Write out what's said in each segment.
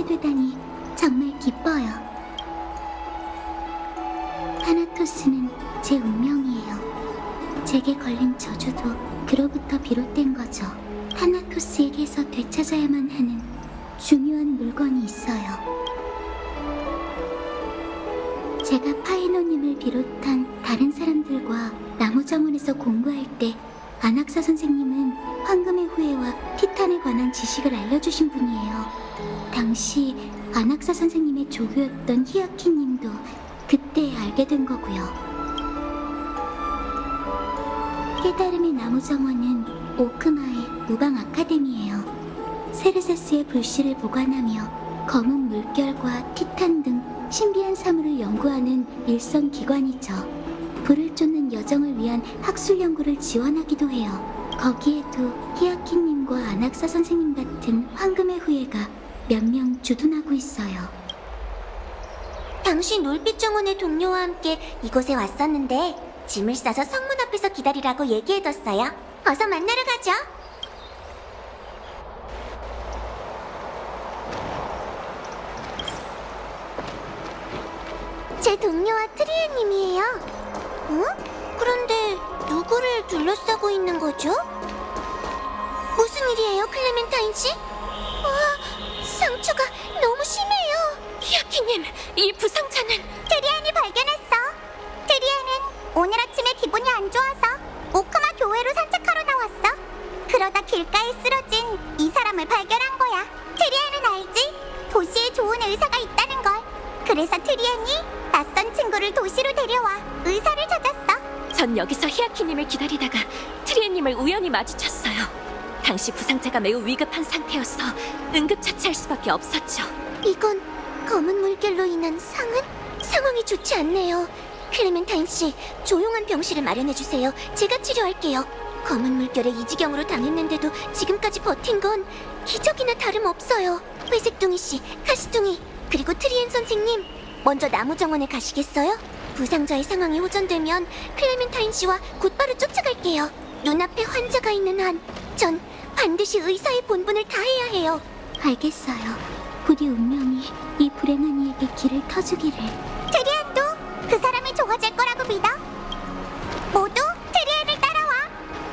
되다니 정말 기뻐요. 타나토스는 제 운명이에요. 제게 걸린 저주도 그로부터 비롯된 거죠. 타나토스에게서 되찾아야만 하는 중요한 물건이 있어요. 제가 파이노님을 비롯한 다른 사람들과 나무정원에서 공부할 때 안학사 선생님은 황금의 후예와 티탄에 관한 지식을 알려주신 분이에요. 당시 안학사 선생님의 조교였던 히아키님도 그때 알게 된 거고요. 깨달음의 나무정원은 오크마의 무방 아카데미예요. 세르세스의 불씨를 보관하며 검은 물결과 티탄 등 신비한 사물을 연구하는 일선 기관이죠. 불을 쫓는 여정을 위한 학술 연구를 지원하기도 해요. 거기에도 히아키님과 안학사 선생님 같은 황금의 후예가 몇 명 주둔하고 있어요. 당시 놀빛 정원의 동료와 함께 이곳에 왔었는데 짐을 싸서 성문 앞에서 기다리라고 얘기해뒀어요. 어서 만나러 가죠. 제 동료와 트리에님이에요. 어? 그런데 누구를 둘러싸고 있는 거죠? 무슨 일이에요, 클레멘타인 씨? 와, 상처가 너무 심해요. 히아키님, 이 부상자는... 트리안이 발견했어. 트리안은 오늘 아침에 기분이 안 좋아서 오크마 교회로 산책하러 나왔어. 그러다 길가에 쓰러진 이 사람을 발견한 거야. 트리안은 알지? 도시에 좋은 의사가 있다는 걸. 그래서 트리안이 낯선 친구를 도시로 데려와 의사를 찾았어. 전 여기서 히아키님을 기다리다가 트리엔님을 우연히 마주쳤어요. 당시 부상자가 매우 위급한 상태여서 응급처치할 수밖에 없었죠. 이건 검은 물결로 인한 상흔? 상황이 좋지 않네요. 클레멘타인 씨, 조용한 병실을 마련해주세요. 제가 치료할게요. 검은 물결에 이 지경으로 당했는데도 지금까지 버틴 건 기적이나 다름없어요. 회색둥이 씨, 가시둥이, 그리고 트리엔 선생님, 먼저 나무정원에 가시겠어요? 부상자의 상황이 호전되면 클레멘타인 씨와 곧바로 쫓아갈게요. 눈앞에 환자가 있는 한, 전 반드시 의사의 본분을 다해야 해요. 알겠어요. 부디 운명이 이 불행한 이에게 길을 터주기를. 트리안도 그 사람이 좋아질 거라고 믿어. 모두 트리안을 따라와.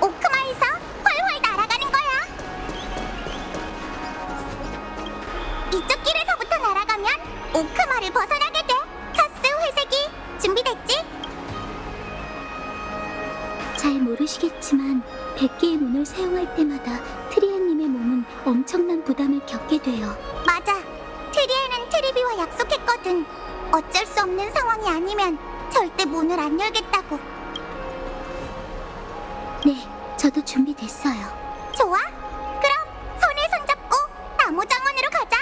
오크마에서 훨훨 날아가는 거야. 이쪽 길에서부터 날아가면 오크마를 벗어나게 돼. 카스 회색이 준비됐지? 잘 모르시겠지만 100개의 문을 사용할 때마다 트리안님의 몸은 엄청난 부담을 겪게 돼요. 맞아. 트리안은 트리비와 약속했거든. 어쩔 수 없는 상황이 아니면 절대 문을 안 열겠다고. 네, 저도 준비됐어요. 좋아. 그럼 손에 손잡고 나무정원으로 가자.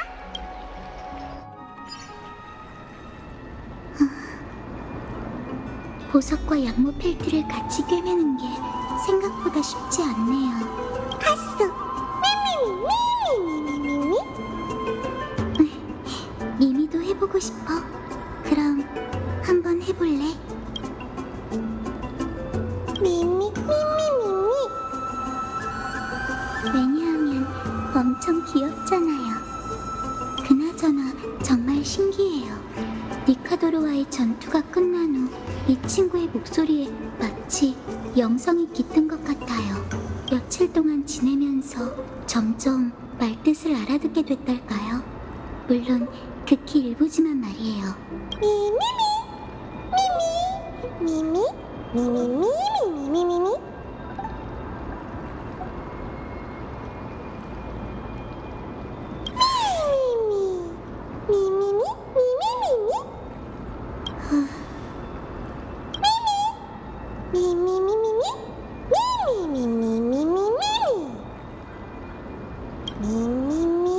보석과 양모 펠트를 같이 꿰매는 게 생각보다 쉽지 않네요. 카스. 미미미미미미미미. 미미도 해보고 싶어. 그럼 한번 해볼래? 미미미미미미. 왜냐하면 엄청 귀엽잖아요. 그나저나 정말 신기해요. 니카도로와의 전투가 끝난 후 이 친구의 목소리에 마치 영성이 깃든 것 같아요. 며칠 동안 지내면서 점점 말뜻을 알아듣게 됐달까요? 물론 극히 일부지만 말이에요. 미미미. 미미. 미미. 미미미미미미미. 미미미. 미미미미미미. 미미미미미. 미미미미미미미. 미미미.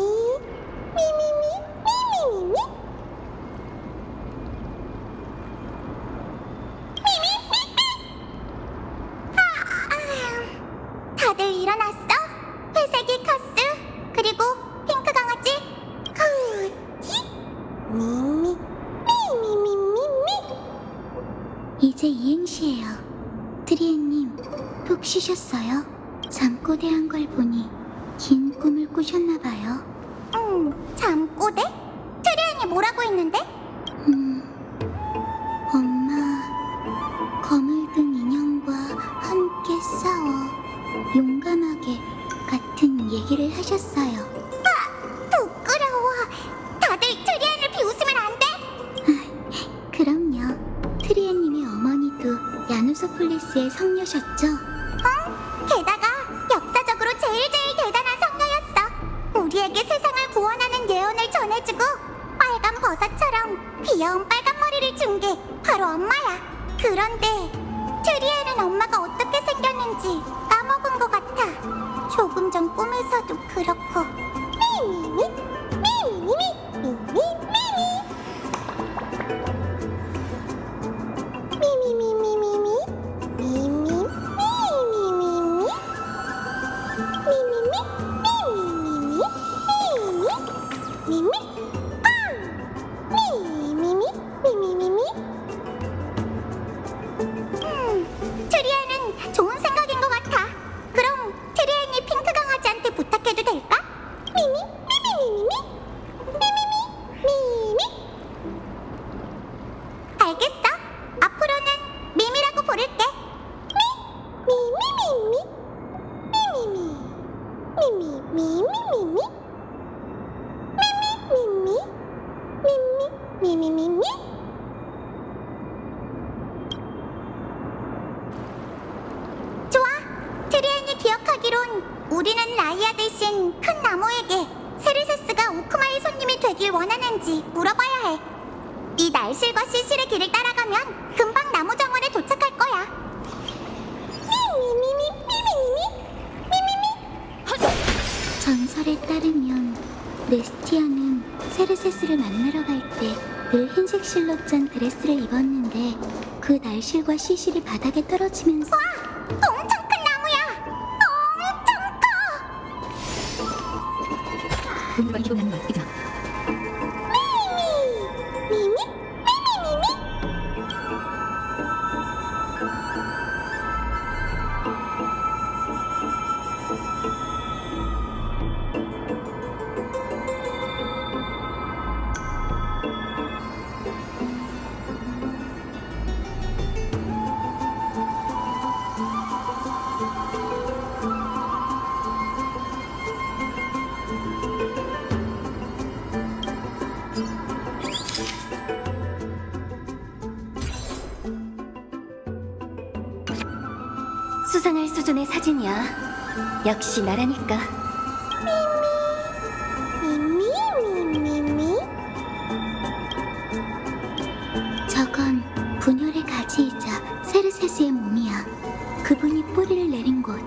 미미미미미미. 다들 일어났어? 회색이 카스, 그리고 핑크 강아지 쿠키. 미미. 미미미미미. 이제 이행시예요. 트리엔님, 푹 쉬셨어요? 잠꼬대한 걸 보니 긴 꿈을 꾸셨나봐요. 잠꼬대? 트리엔이 뭐라고 했는데? 엄마, 거물 등 인형과 함께 싸워 용감하게 같은 얘기를 하셨어요. 부끄러워. 다들 트리엔을 비웃으면 안 돼? 그럼요. 트리엔님의 어머니도 야누소폴리스의 성녀셨죠? 게다가 역사적으로 제일 대단한 성녀였어. 우리에게 세상을 구원하는 예언을 전해주고 빨간 버섯처럼 귀여운 빨간 머리를 준 게 바로 엄마야. 그런데 트리엔은 엄마가 어떻게 생겼는지 까먹은 것 같아. 조금 전 꿈에서도 그렇고. 미미미 미미미 미미미 미미미 미미미 트리엔은 좋은 생각인 것 같아. 그럼 트리엔이 핑크 강아지한테 부탁해도 될까? 미미 알겠어. 앞으로는 미미라고 부를게. 미미미미. 좋아. 트리엔이 기억하기론 우리는 라이아 대신 큰 나무에게 세르세스가 오크마의 손님이 되길 원하는지 물어봐야 해. 이 날실과 시실의 길을 따라가면 금방 나무 정원에 도착할 거야. 전설에 따르면 네스티아는 세르세스를 만나러 갈 때 늘 흰색 실로 짠 드레스를 입었는데 그 날실과 시실이 바닥에 떨어지면서 엄청 큰 나무야. 엄청 커. 뭔가 이동하는 맛이다. 미미. 수상할 수준의 사진이야. 역시 나라니까. 미미. 저건 분열의 가지이자 세르세스의 몸이야. 그분이 뿌리를 내린 곳.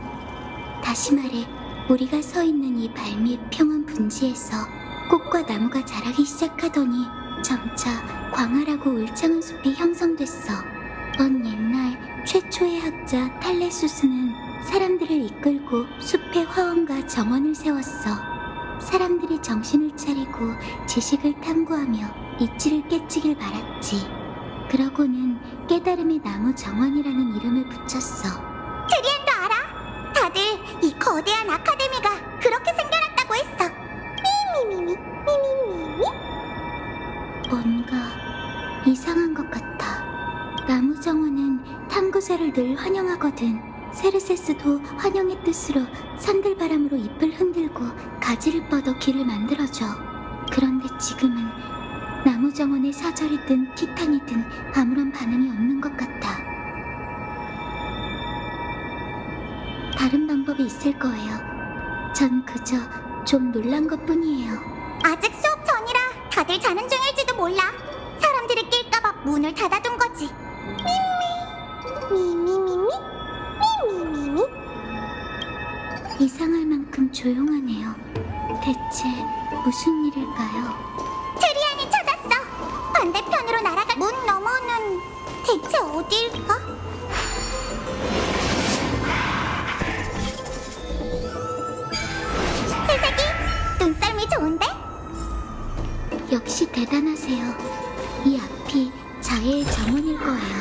다시 말해 우리가 서 있는 이 발밑 평원 분지에서 꽃과 나무가 자라기 시작하더니 점차 광활하고 울창한 숲이 형성됐어. 먼 옛날 최초의 학자 탈레수스는 사람들을 이끌고 숲의 화원과 정원을 세웠어. 사람들이 정신을 차리고 지식을 탐구하며 이치를 깨치길 바랐지. 그러고는 깨달음의 나무 정원이라는 이름을 붙였어. 트리엔도 알아? 다들 이 거대한 아카데미가 그렇게 생겨났다고 했어. 미미미미. 뭔가 이상한 것 같아. 나무 정원은 탐구자를 늘 환영하거든. 세르세스도 환영의 뜻으로 산들바람으로 잎을 흔들고 가지를 뻗어 길을 만들어줘. 그런데 지금은 나무 정원에 사절이든 티탄이든 아무런 반응이 없는 것 같아. 다른 방법이 있을 거예요. 전 그저 좀 놀란 것뿐이에요. 아직 수업 전이라 다들 자는 중일지도 몰라. 사람들이 낄까봐 문을 닫아둔 거지. 미미미미. 이상할 만큼 조용하네요. 대체 무슨 일일까요? 트리안이 찾았어. 반대편으로 날아갈 문 너머는 대체 어디일까? 새색이 눈썰미 좋은데? 역시 대단하세요. 이 앞이 자해의 정원일 거예요.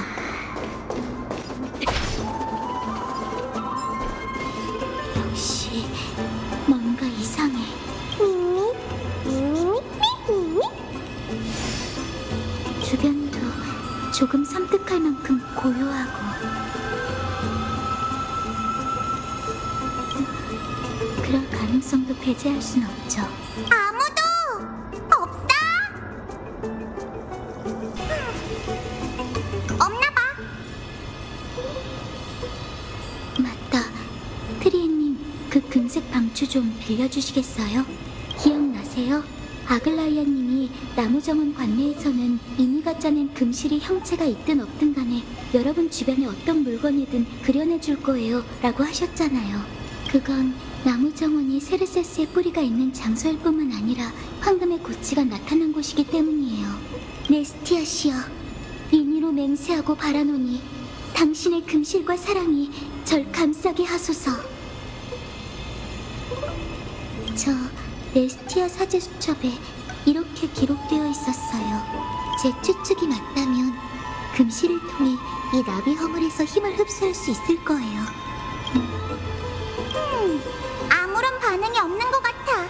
역시 뭔가 이상해. 미미. 조금 섬뜩할 만큼 고요하고 그럴 가능성도 배제할 순 없죠. 아무도 없어? 없나 봐. 맞다. 트리에님, 그 금색 방추 좀 빌려주시겠어요? 기억나세요? 아글라이아님이 나무정원 관내에서는 이니가 짜낸 금실이 형체가 있든 없든 간에 여러분 주변에 어떤 물건이든 그려내줄 거예요 라고 하셨잖아요. 그건 나무정원이 세르세스의 뿌리가 있는 장소일 뿐만 아니라 황금의 고치가 나타난 곳이기 때문이에요. 네스티아 씨여, 이니로 맹세하고 바라노니 당신의 금실과 사랑이 절 감싸게 하소서. 저 네스티아 사제 수첩에 이렇게 기록되어 있었어요. 제 추측이 맞다면 금실을 통해 이 나비 허물에서 힘을 흡수할 수 있을 거예요. 아무런 반응이 없는 것 같아.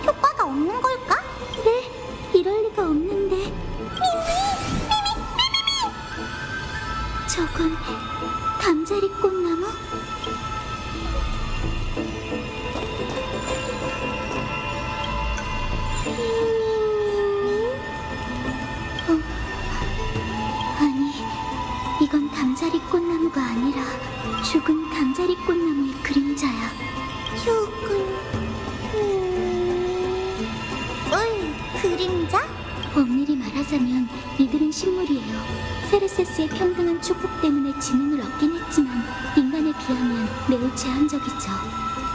효과가 없는 걸까? 네, 이럴 리가 없는데. 저건 담자리 꽃나무? 아니, 이건 담자리 꽃나무가 아니라 죽은 담자리 꽃나무의 그림자야. 죽은... 그림자? 엄밀히 말하자면 이들은 식물이에요. 세르세스의 평등한 축복 때문에 지능을 얻긴 했지만 인간에 비하면 매우 제한적이죠.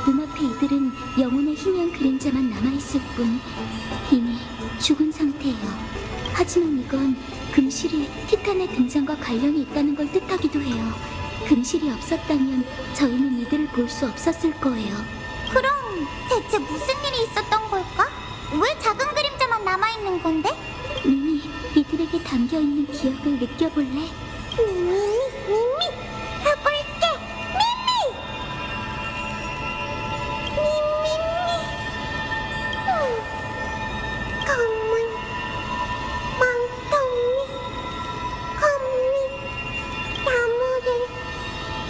눈앞에 이들은 영혼의 희미한 그림자만 남아있을 뿐 이미 죽은 상태예요. 하지만 이건 금실이 티탄의 등장과 관련이 있다는 걸 뜻하기도 해요. 금실이 없었다면 저희는 이들을 볼 수 없었을 거예요. 그럼 대체 무슨 일이 있었던 걸까? 왜 작은 그림자만 남아있는 건데? 미미, 이들에게 담겨있는 기억을 느껴볼래? 미미, 가볼게. 미미. 검은 망토니 검은 나무를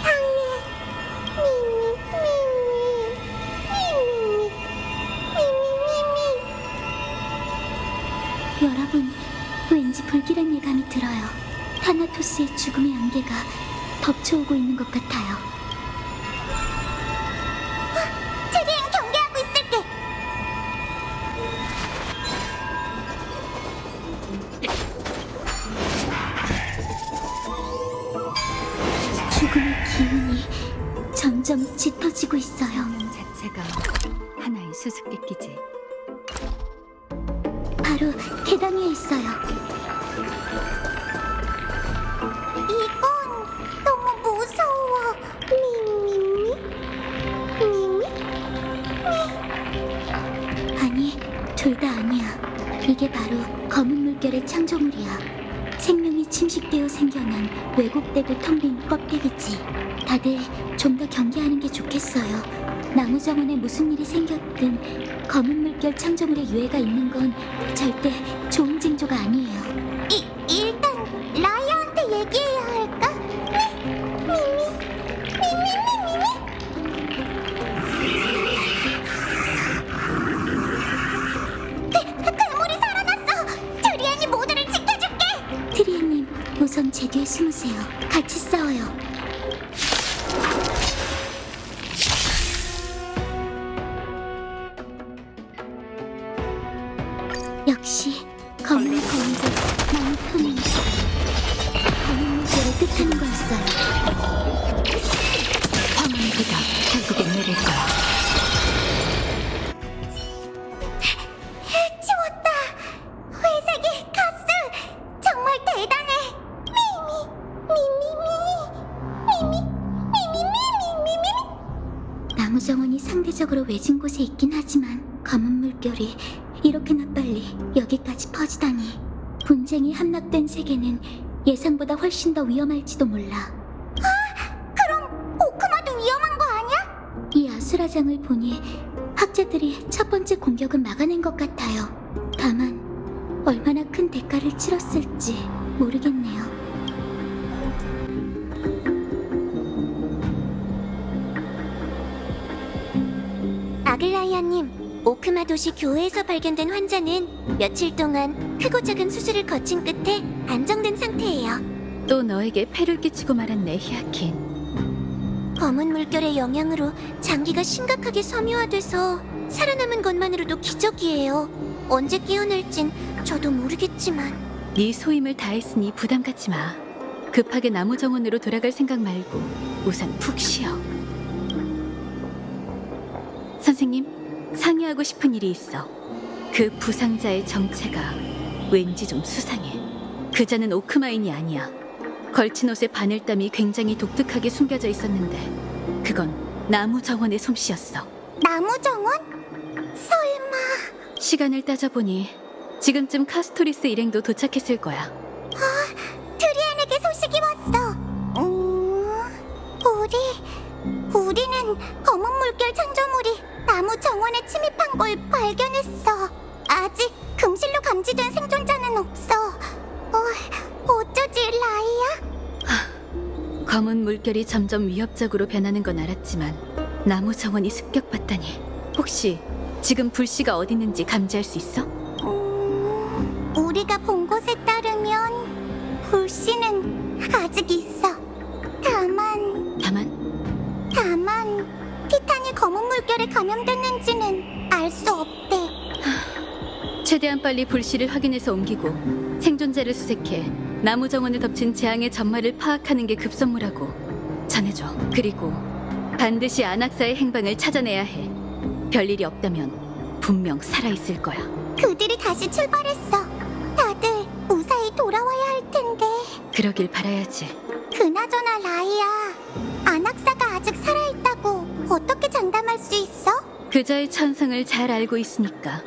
향해 미미. 여러분, 왠지 불길한 예감이 들어요. 타나토스의 죽음의 안개가 덮쳐오고 있는 것 같아요. 트리엔 경계하고 있을게. 죽음의 기운이 점점 짙어지고 있어요. 성능 자체가 하나의 수수께끼지. 바로 계단 위에 있어요. 이건 너무 무서워. 미미? 아니, 둘 다 아니야. 이게 바로 검은 물결의 창조물이야. 생명이 침식되어 생겨난 왜곡되고 텅 빈 껍데기지. 다들 좀 더 경계하는 게 좋겠어요. 나무 정원에 무슨 일이 생겼든 검은 물결 창조물의 유해가 있는 건 절대 좋은 징조가 아니에요. 일단 라이어한테 얘기해야 할까? 괴물이 살아났어. 트리안이 모두를 지켜줄게. 트리에님, 우선 제 뒤에 숨으세요. 같이 싸워요. 역시 검은 검은색 나무 표면 검은 물결을 뜻하는 거였어요. 황혼의 비가 결국엔 내릴 거야. 치웠다. 회색의 가스. 정말 대단해. 나무 정원이 상대적으로 외진 곳에 있긴 하지만 검은 물결이 이렇게나 빨리 여기까지 퍼지다니. 분쟁이 함락된 세계는 예상보다 훨씬 더 위험할지도 몰라. 그럼 오크마도 위험한 거 아니야? 이 아수라장을 보니 학자들이 첫 번째 공격은 막아낸 것 같아요. 다만 얼마나 큰 대가를 치렀을지 모르겠네요. 아글라이아님, 오크마 도시 교회에서 발견된 환자는 며칠 동안 크고 작은 수술을 거친 끝에 안정된 상태예요. 또 너에게 폐를 끼치고 말았네, 히아킨. 검은 물결의 영향으로 장기가 심각하게 섬유화돼서 살아남은 것만으로도 기적이에요. 언제 깨어날진 저도 모르겠지만. 네 소임을 다했으니 부담 갖지 마. 급하게 나무 정원으로 돌아갈 생각 말고 우선 푹 쉬어. 선생님, 상의하고 싶은 일이 있어. 그 부상자의 정체가 왠지 좀 수상해. 그자는 오크마인이 아니야. 걸친 옷에 바늘땀이 굉장히 독특하게 숨겨져 있었는데 그건 나무 정원의 솜씨였어. 나무 정원? 설마... 시간을 따져보니 지금쯤 카스토리스 일행도 도착했을 거야. 트리안에게 소식이 왔어. 우리는 검은 물결 창조물이 나무 정원에 침입한 걸 발견했어. 아직 금실로 감지된 생존자는 없어. 어쩌지, 라이야? 검은 물결이 점점 위협적으로 변하는 건 알았지만 나무 정원이 습격받다니. 혹시 지금 불씨가 어디 있는지 감지할 수 있어? 우리가 본 것에 따르면 불씨는 아직 있어. 다만 티탄이 검은 물결에 감염됐는지는 알 수 없대. 최대한 빨리 불씨를 확인해서 옮기고 생존자를 수색해 나무 정원을 덮친 재앙의 전말을 파악하는 게 급선무라고 전해줘. 그리고 반드시 안악사의 행방을 찾아내야 해. 별일이 없다면 분명 살아있을 거야. 그들이 다시 출발했어. 다들 무사히 돌아와야 할 텐데. 그러길 바라야지. 그나저나 라이야, 안악사가 아직 살아있다고 어떻게 장담할 수 있어? 그자의 천성을 잘 알고 있으니까.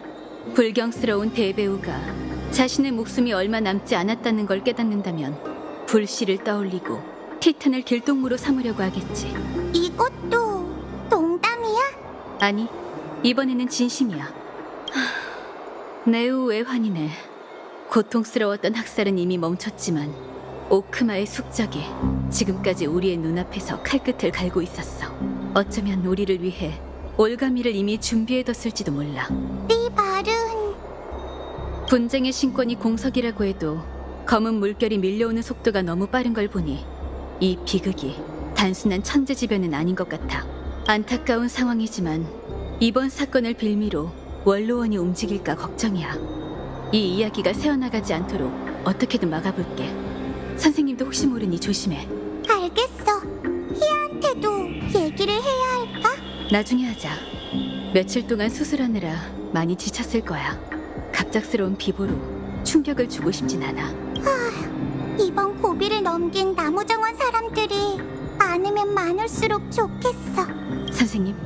불경스러운 대배우가 자신의 목숨이 얼마 남지 않았다는 걸 깨닫는다면 불씨를 떠올리고 티탄을 길동무로 삼으려고 하겠지. 이것도 농담이야? 아니, 이번에는 진심이야. 내우 외환이네. 고통스러웠던 학살은 이미 멈췄지만 오크마의 숙적이 지금까지 우리의 눈앞에서 칼끝을 갈고 있었어. 어쩌면 우리를 위해 올가미를 이미 준비해뒀을지도 몰라. 네 말은... 분쟁의 신권이 공석이라고 해도 검은 물결이 밀려오는 속도가 너무 빠른 걸 보니 이 비극이 단순한 천재지변은 아닌 것 같아. 안타까운 상황이지만 이번 사건을 빌미로 원로원이 움직일까 걱정이야. 이 이야기가 새어나가지 않도록 어떻게든 막아볼게. 선생님도 혹시 모르니 조심해. 알겠어. 희아한테도 얘기를 해야 할까? 나중에 하자. 며칠 동안 수술하느라 많이 지쳤을 거야. 갑작스러운 비보로 충격을 주고 싶진 않아. 이번 고비를 넘긴 나무정원 사람들이 많으면 많을수록 좋겠어. 선생님,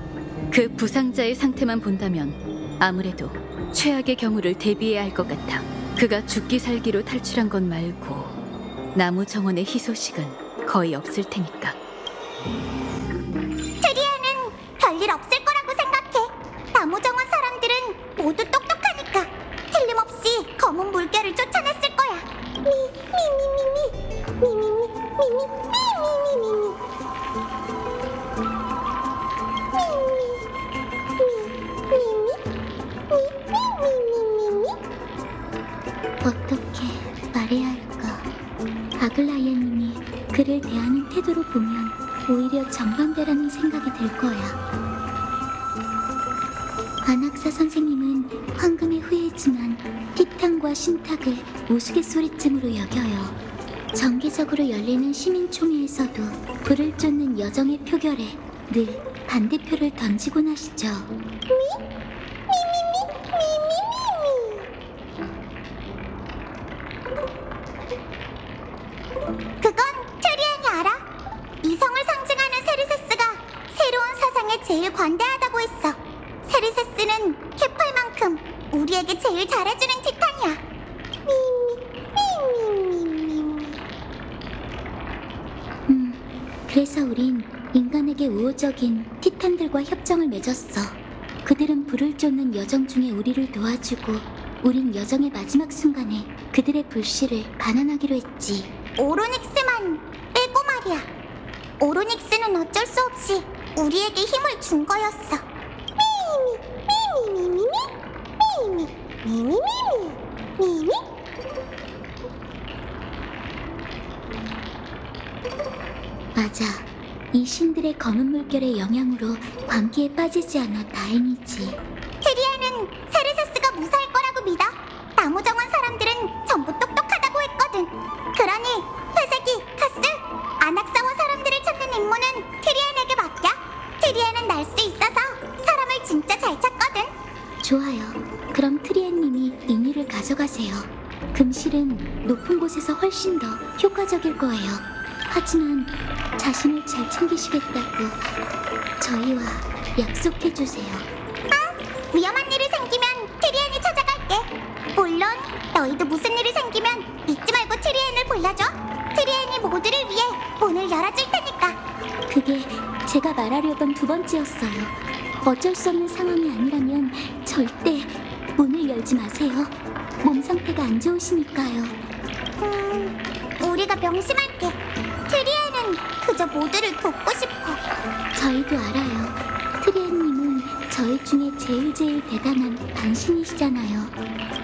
그 부상자의 상태만 본다면 아무래도 최악의 경우를 대비해야 할 것 같아. 그가 죽기 살기로 탈출한 것 말고 나무 정원의 희소식은 거의 없을 테니까. 트리아는 별일 없을 거라고 생각해. 나무정원 사람들은 모두 똑똑하니까 틀림없이 검은 물결을 쫓아냈을 거야. 어떻게 말해야 할까? 아글라이아님이 그를 대하는 태도로 보면 오히려 정반대라는 생각이 들 거야. 안악사 선생님은 황금의 후예지만 티탄과 신탁을 우스갯소리쯤으로 여겨요. 정기적으로 열리는 시민총회에서도 불을 쫓는 여정의 표결에 늘 반대표를 던지곤 하시죠. 그건 트리안이 알아. 이성을 상징하는 세르세스가 새로운 사상에 제일 관대하다고 했어. 세르세스는 케펄만큼 우리에게 제일 잘해주는 티탄이야. 그래서 우린 인간에게 우호적인 티탄들과 협정을 맺었어. 그들은 불을 쫓는 여정 중에 우리를 도와주고 우린 여정의 마지막 순간에 그들의 불씨를 반환하기로 했지. 오로닉스만 빼고 말이야. 오로닉스는 어쩔 수 없이 우리에게 힘을 준 거였어. 미미미미 미미. 맞아. 이 신들의 검은 물결의 영향으로 광기에 빠지지 않아 다행이지. 트리아는 세르세스가 무사할 거라고 믿어. 나무 정원 사람들은 전부 똑똑하다고 했거든. 그러니 회색이, 카스, 아낙사원 사람들을 찾는 임무는 트리안에게 맡겨. 트리안은 날 수 있어서 사람을 진짜 잘 찾거든. 좋아요. 그럼 트리안님이 인유를 가져가세요. 금실은 높은 곳에서 훨씬 더 효과적일 거예요. 하지만 자신을 잘 챙기시겠다고 저희와 약속해주세요. 위험한 일이 생기면 트리안이 찾아갈게. 물론 너희도 무슨 일이 생기면 잊지 말고 트리안을 불러줘. 트리안이 모두를 위해 문을 열어줄 테니까. 그게 제가 말하려던 두 번째였어요. 어쩔 수 없는 상황이 아니라면 절대 문을 열지 마세요. 몸 상태가 안 좋으시니까요. 우리가 명심할게. 트리안은 그저 모두를 돕고 싶어. 저희도 알아요. 트리안님은 저희 중에 제일 대단한 반신이시잖아요.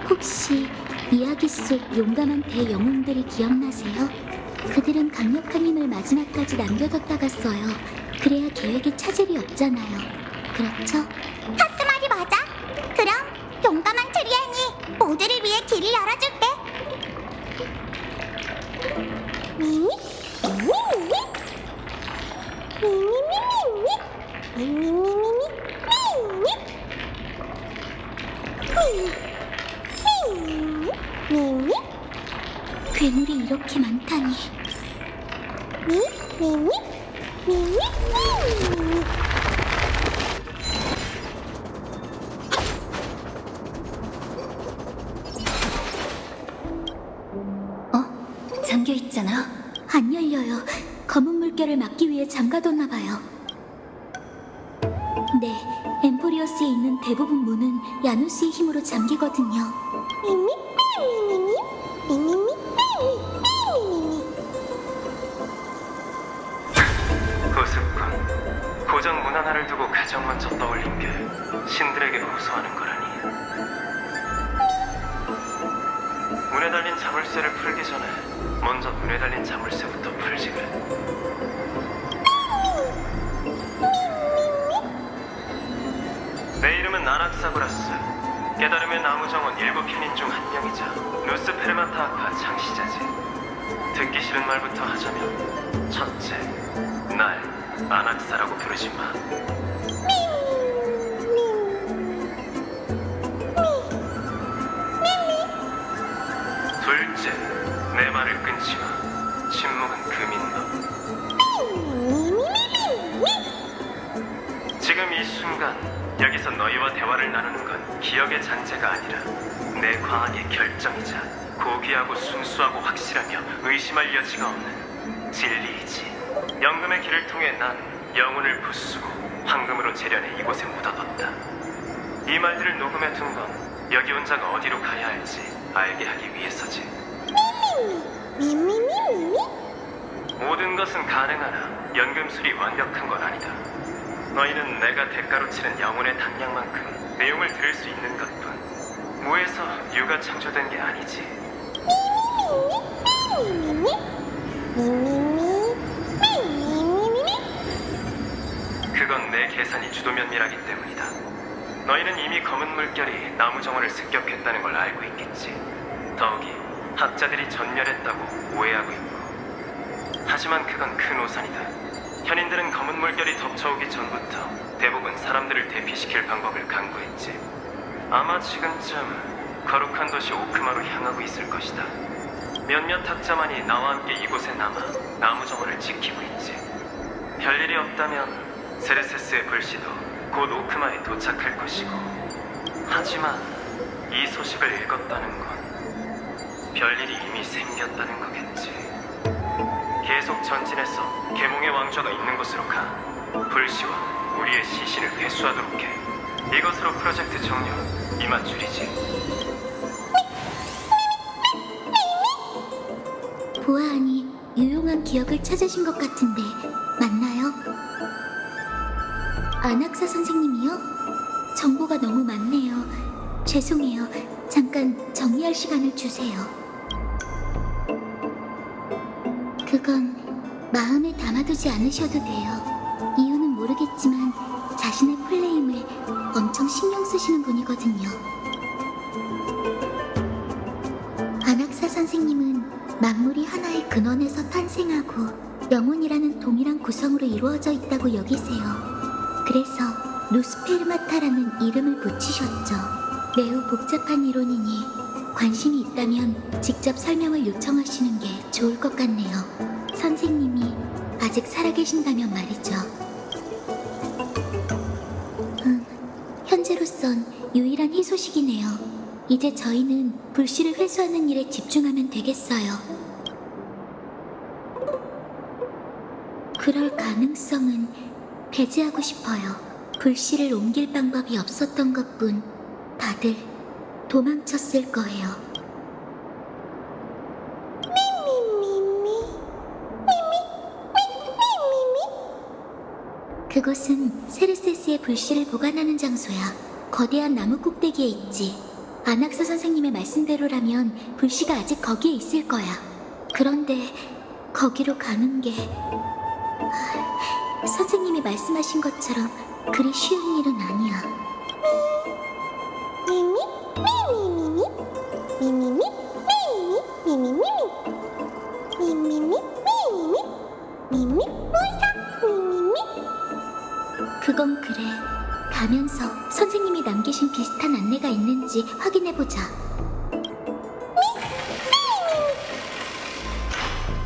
혹시 이야기 속 용감한 대영웅들이 기억나세요? 그들은 강력한 힘을 마지막까지 남겨뒀다가 써요. 그래야 계획에 차질이 없잖아요. 그렇죠? 카스 말이 맞아. 그럼 용감한 트리안이 모두를 위해 길을 열어줄게. 미미? 미미미미? 미미미미미? 미미미미미? 미미? 미미? 괴물이 이렇게 많다니. 미미? 미미? 잠겨 있잖아. 안 열려요. 검은 물결을 막기 위해 잠가뒀나 봐요. 네, 엠포리어스에 있는 대부분 문은 야누스의 힘으로 잠기거든요. 미미? 미미미? 미미미? 미미미? 고습군, 고정 문 하나를 두고 가장 먼저 떠올린 게 신들에게 호소하는 거라니. 문에 달린 자물쇠를 풀기 전에 먼저 문에 달린 자물쇠부터 풀지 그래. 내 이름은 아낙사브라스. 깨달음의 나무정원 7편인 중 한 명이자 누스페르마타 아파 창시자지. 듣기 싫은 말부터 하자면 첫째, 날 아낙사라고 부르지 마. 둘째, 내 말을 끊지 마. 침묵은 금인 법. 지금 이 순간 여기서 너희와 대화를 나누는 건 기억의 잔재가 아니라 내 과학의 결정이자 고귀하고 순수하고 확실하며 의심할 여지가 없는 진리이지. 연금의 길을 통해 난 영혼을 부수고 황금으로 재련해 이곳에 묻어뒀다. 이 말들을 녹음해 둔 건 여기 온 자가 어디로 가야 할지 알게 하기 위해서지. 미미미미미? 모든 것은 가능하나 연금술이 완벽한 건 아니다. 너희는 내가 대가로 치른 영혼의 당량만큼 내용을 들을 수 있는 것뿐. 무에서 유가 창조된 게 아니지. 미미미? 미미미? 미미미미? 그건 내 계산이 주도면밀하기 때문이다. 너희는 이미 검은 물결이 나무 정원을 습격했다는 걸 알고 있겠지. 더욱이 학자들이 전멸했다고 오해하고 있고. 하지만 그건 큰 오산이다. 현인들은 검은 물결이 덮쳐오기 전부터 대부분 사람들을 대피시킬 방법을 강구했지. 아마 지금쯤 거룩한 도시 오크마로 향하고 있을 것이다. 몇몇 학자만이 나와 함께 이곳에 남아 나무 정원을 지키고 있지. 별일이 없다면 세르세스의 불씨도 곧 오크마에 도착할 것이고. 하지만 이 소식을 읽었다는 건 별일이 이미 생겼다는 거겠지. 계속 전진해서 계몽의 왕좌가 있는 곳으로 가 불씨와 우리의 시신을 회수하도록 해. 이것으로 프로젝트 종료. 이만 줄이지. 보아하니 유용한 기억을 찾으신 것 같은데 맞나요? 아낙사 선생님이요? 정보가 너무 많네요. 죄송해요. 잠깐 정리할 시간을 주세요. 그건 마음에 담아두지 않으셔도 돼요. 이유는 모르겠지만 자신의 플레임을 엄청 신경 쓰시는 분이거든요. 안학사 선생님은 만물이 하나의 근원에서 탄생하고 영혼이라는 동일한 구성으로 이루어져 있다고 여기세요. 그래서 루스페르마타라는 이름을 붙이셨죠. 매우 복잡한 이론이니 관심이 있다면 직접 설명을 요청하시는 게 좋을 것 같네요. 선생님이 아직 살아계신다면 말이죠. 현재로선 유일한 희소식이네요. 이제 저희는 불씨를 회수하는 일에 집중하면 되겠어요. 그럴 가능성은 배제하고 싶어요. 불씨를 옮길 방법이 없었던 것뿐 다들 도망쳤을 거예요. 그곳은 세르세스의 불씨를 보관하는 장소야. 거대한 나무 꼭대기에 있지. 안학사 선생님의 말씀대로라면 불씨가 아직 거기에 있을 거야. 그런데 거기로 가는 게 선생님이 말씀하신 것처럼 그리 쉬운 일은 아니야. 미미 미미미미 미미미 미미미 미미미 미미미 미미 무사 미미미. 그건 그래. 가면서 선생님이 남기신 비슷한 안내가 있는지 확인해보자.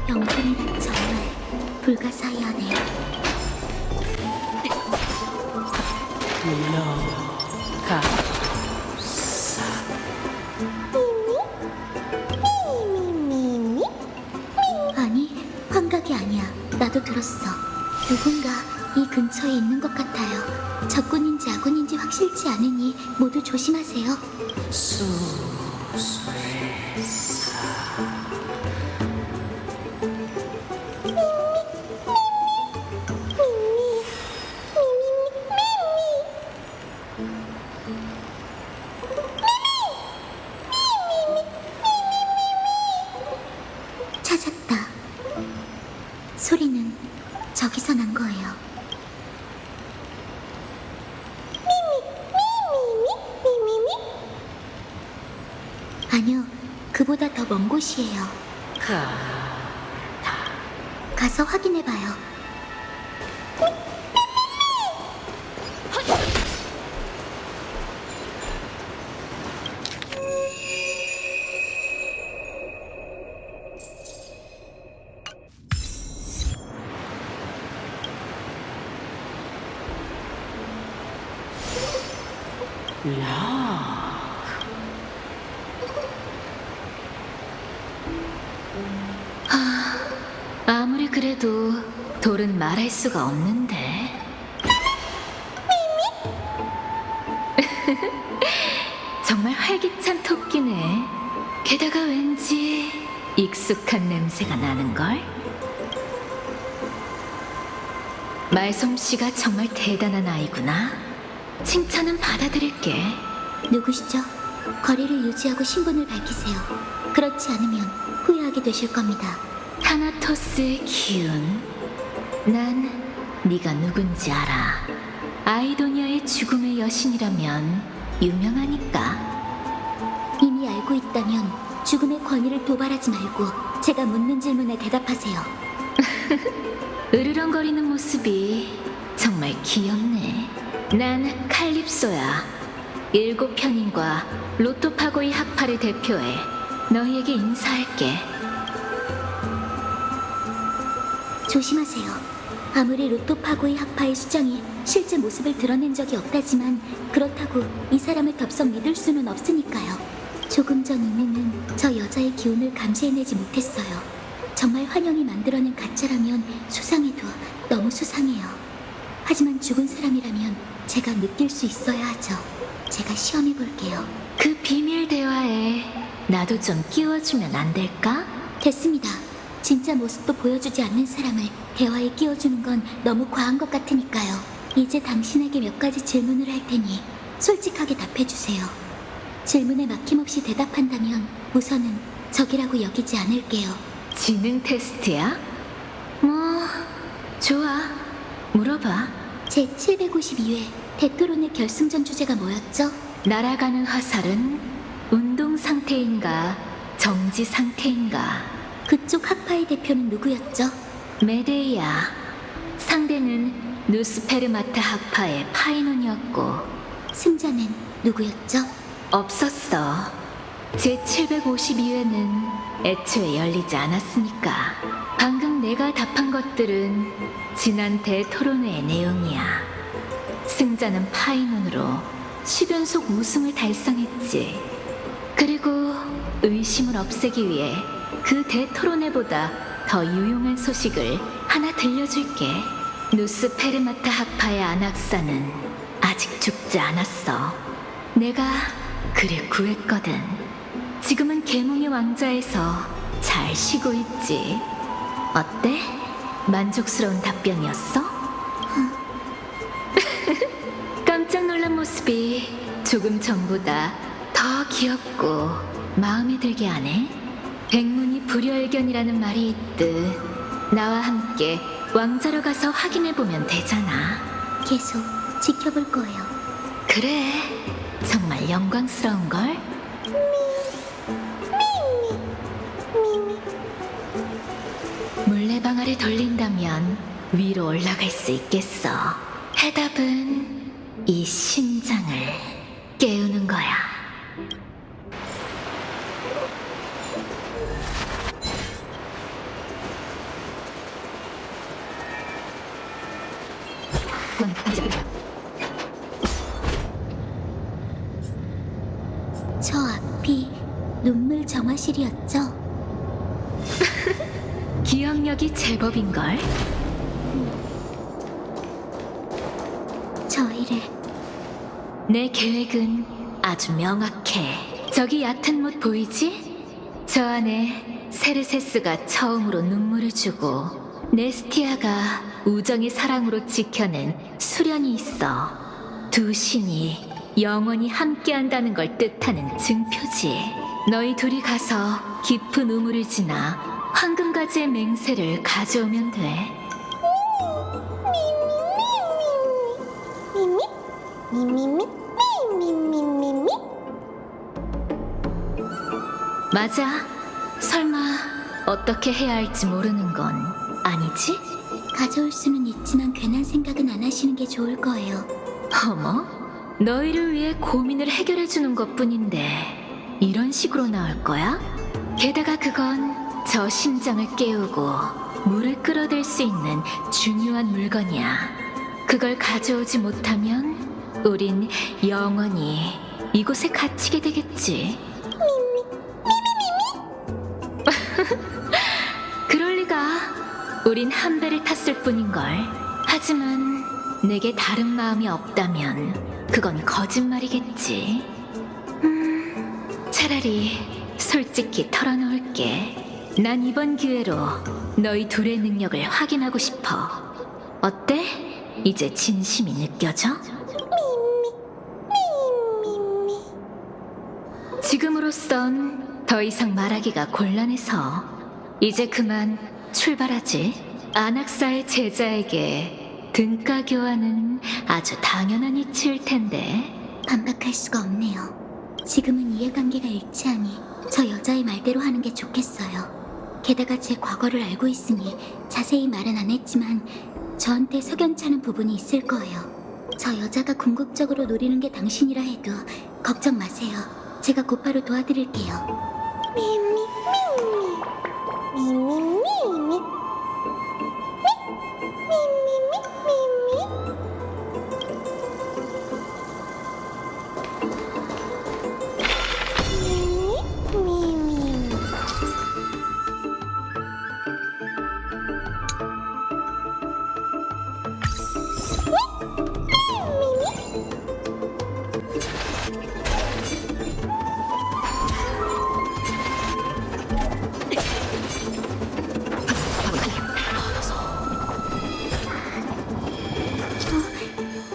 영분이란 정말 불가사의하네. 물러가. 미미미미. 아니, 환각이 아니야. 나도 들었어. 누군가 이 근처에 있는 것 같아요. 적군인지 아군인지 확실치 않으니 모두 조심하세요. 수수사. 찾았다. 소리는 저기서 난 거예요. 아니요, 그보다 더 먼 곳이에요. 가서 확인해봐요. 아무리 그래도 돌은 말할 수가 없는데. 정말 활기찬 토끼네. 게다가 왠지 익숙한 냄새가 나는걸? 말솜씨가 정말 대단한 아이구나. 칭찬은 받아들일게. 누구시죠? 거리를 유지하고 신분을 밝히세요. 그렇지 않으면 후회하게 되실 겁니다. 타나토스의 기운. 난 네가 누군지 알아. 아이도니아의 죽음의 여신이라면 유명하니까. 이미 알고 있다면 죽음의 권위를 도발하지 말고 제가 묻는 질문에 대답하세요. 으르렁거리는 모습이 정말 귀엽네. 난 칼립소야. 7편인과 로토파고의 학파를 대표해 너희에게 인사할게. 조심하세요. 아무리 로토파고의 학파의 수장이 실제 모습을 드러낸 적이 없다지만 그렇다고 이 사람을 덥석 믿을 수는 없으니까요. 조금 전 이내는 저 여자의 기운을 감지해내지 못했어요. 정말 환영이 만들어낸 가짜라면 수상해도 너무 수상해요. 하지만 죽은 사람이라면 제가 느낄 수 있어야 하죠. 제가 시험해볼게요. 그 비밀 대화에 나도 좀 끼워주면 안 될까? 됐습니다. 진짜 모습도 보여주지 않는 사람을 대화에 끼워주는 건 너무 과한 것 같으니까요. 이제 당신에게 몇 가지 질문을 할 테니 솔직하게 답해주세요. 질문에 막힘없이 대답한다면 우선은 적이라고 여기지 않을게요. 지능 테스트야? 뭐, 좋아. 물어봐. 제 752회 데토론의 결승전 주제가 뭐였죠? 날아가는 화살은 운동 상태인가, 정지 상태인가? 그쪽 학파의 대표는 누구였죠? 메데이야. 상대는 누스페르마타 학파의 파이논이었고 승자는 누구였죠? 없었어. 제 752회는 애초에 열리지 않았으니까. 방금 내가 답한 것들은 지난 대토론회의 내용이야. 승자는 파이논으로 10연속 우승을 달성했지. 그리고 의심을 없애기 위해 그 대토론회보다 더 유용한 소식을 하나 들려줄게. 누스페르마타 학파의 안악사는 아직 죽지 않았어. 내가 그를 구했거든. 지금은 계몽의 왕좌에서 잘 쉬고 있지. 어때? 만족스러운 답변이었어? 깜짝 놀란 모습이 조금 전보다 더 귀엽고 마음에 들게 하네. 백문이 불여일견이라는 말이 있듯 나와 함께 왕자로 가서 확인해보면 되잖아. 계속 지켜볼 거예요. 그래, 정말 영광스러운걸? 물레방아를 돌린다면 위로 올라갈 수 있겠어. 해답은 이 심장을 깨우는 거야. 저 앞이 눈물 정화실이었죠? 기억력이 제법인걸? 저희를 내 계획은 아주 명확해. 저기 얕은 못 보이지? 저 안에 세르세스가 처음으로 눈물을 주고 네스티아가 우정의 사랑으로 지켜낸 수련이 있어. 두 신이 영원히 함께한다는 걸 뜻하는 증표지. 너희 둘이 가서 깊은 우물을 지나 황금가지의 맹세를 가져오면 돼. 맞아. 설마 어떻게 해야 할지 모르는 건 아니지? 가져올 수는 있지만 괜한 생각은 안 하시는 게 좋을 거예요. 어머, 너희를 위해 고민을 해결해주는 것뿐인데 이런 식으로 나올 거야? 게다가 그건 저 심장을 깨우고 물을 끌어댈 수 있는 중요한 물건이야. 그걸 가져오지 못하면 우린 영원히 이곳에 갇히게 되겠지. 그럴 리가. 우린 한 배를 탔을 뿐인걸. 하지만 내게 다른 마음이 없다면 그건 거짓말이겠지. 차라리 솔직히 털어놓을게. 난 이번 기회로 너희 둘의 능력을 확인하고 싶어. 어때? 이제 진심이 느껴져? 지금으로선 더 이상 말하기가 곤란해서 이제 그만 출발하지. 안악사의 제자에게 등가 교환은 아주 당연한 이치일 텐데. 반박할 수가 없네요. 지금은 이해관계가 일치하니 저 여자의 말대로 하는 게 좋겠어요. 게다가 제 과거를 알고 있으니 자세히 말은 안 했지만 저한테 석연찮은 부분이 있을 거예요. 저 여자가 궁극적으로 노리는 게 당신이라 해도 걱정 마세요. 제가 곧바로 도와드릴게요.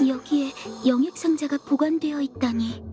여기에 영액상자가 보관되어 있다니.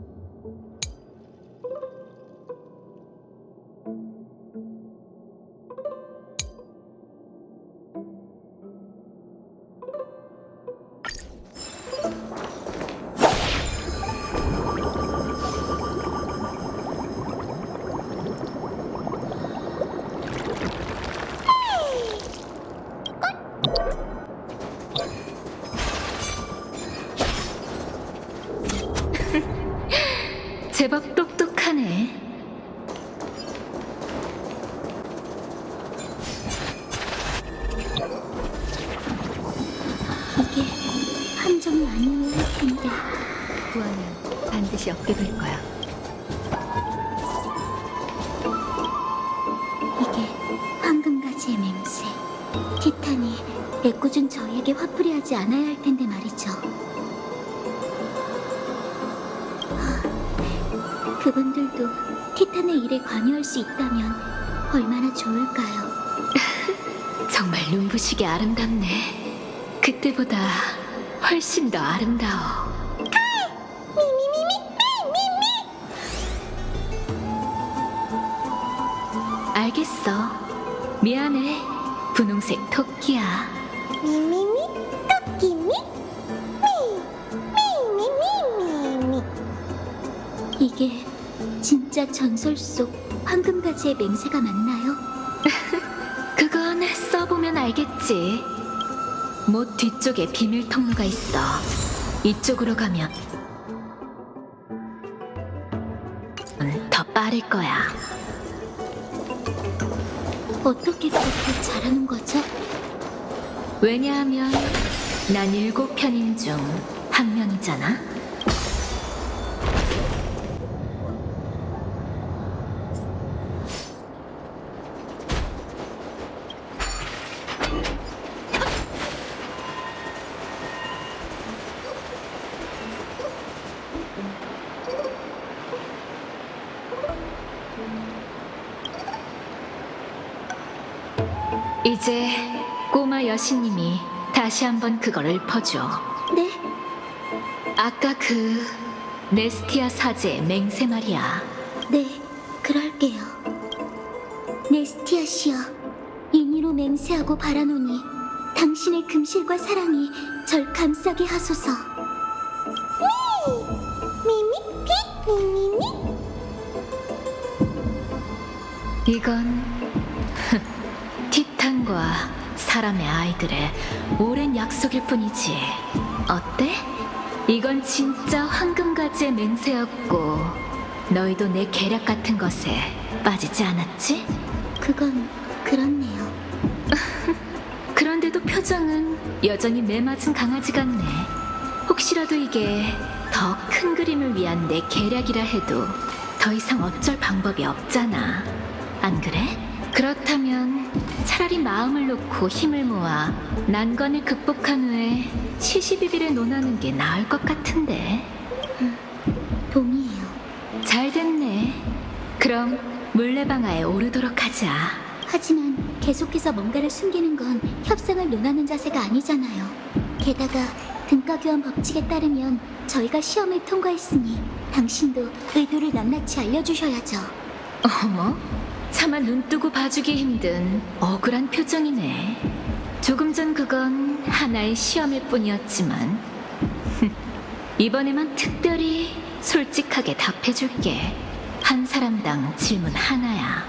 반드시 얻게 될 거야. 이게 황금가지의 맹세. 티탄이 애꿎은 저희에게 화풀이하지 않아야 할 텐데 말이죠. 그분들도 티탄의 일에 관여할 수 있다면 얼마나 좋을까요? 정말 눈부시게 아름답네. 그때보다 훨씬 더 아름다워. 알겠어. 미안해. 분홍색 토끼야. 미미미 토끼미 미미미미미미. 이게 진짜 전설 속 황금가지의 맹세가 맞나요? 그건 써보면 알겠지. 못 뒤쪽에 비밀 통로가 있어. 이쪽으로 가면 더 빠를 거야. 어떻게 그렇게 잘하는 거죠? 왜냐하면 난 7편인 중 한 명이잖아. 이제 꼬마 여신님이 다시 한번 그걸 읊어줘. 네, 아까 그 네스티아 사제의 맹세 말이야. 네, 그럴게요. 네스티아 씨여, 인의로 맹세하고 바라노니 당신의 금실과 사랑이 절 감싸게 하소서. 미미피 미미미. 이건 티탄과 사람의 아이들의 오랜 약속일 뿐이지. 어때? 이건 진짜 황금가지의 맹세였고 너희도 내 계략 같은 것에 빠지지 않았지? 그건 그렇네요. 그런데도 표정은 여전히 매맞은 강아지 같네. 혹시라도 이게 더 큰 그림을 위한 내 계략이라 해도 더 이상 어쩔 방법이 없잖아. 안 그래? 그렇다면 차라리 마음을 놓고 힘을 모아 난관을 극복한 후에 시시비비를 논하는 게 나을 것 같은데. 동의해요. 잘 됐네. 그럼 물레방아에 오르도록 하자. 하지만 계속해서 뭔가를 숨기는 건 협상을 논하는 자세가 아니잖아요. 게다가 등가교환 법칙에 따르면 저희가 시험을 통과했으니 당신도 의도를 낱낱이 알려주셔야죠. 어머, 차마 눈뜨고 봐주기 힘든 억울한 표정이네. 조금 전 그건 하나의 시험일 뿐이었지만 이번에만 특별히 솔직하게 답해줄게. 한 사람당 질문 하나야.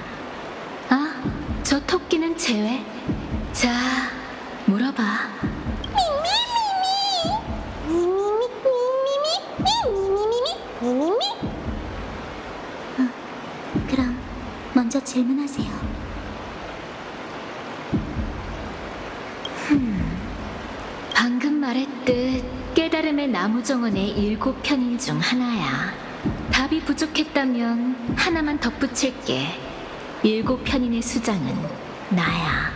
아, 저 토끼는 제외. 자, 물어봐. 미미미 미미미 미미미. 그럼 먼저 질문하세요. 방금 말했듯 깨달음의 나무 정원의 7편인 중 하나야. 답이 부족했다면 하나만 덧붙일게. 7편인의 수장은 나야.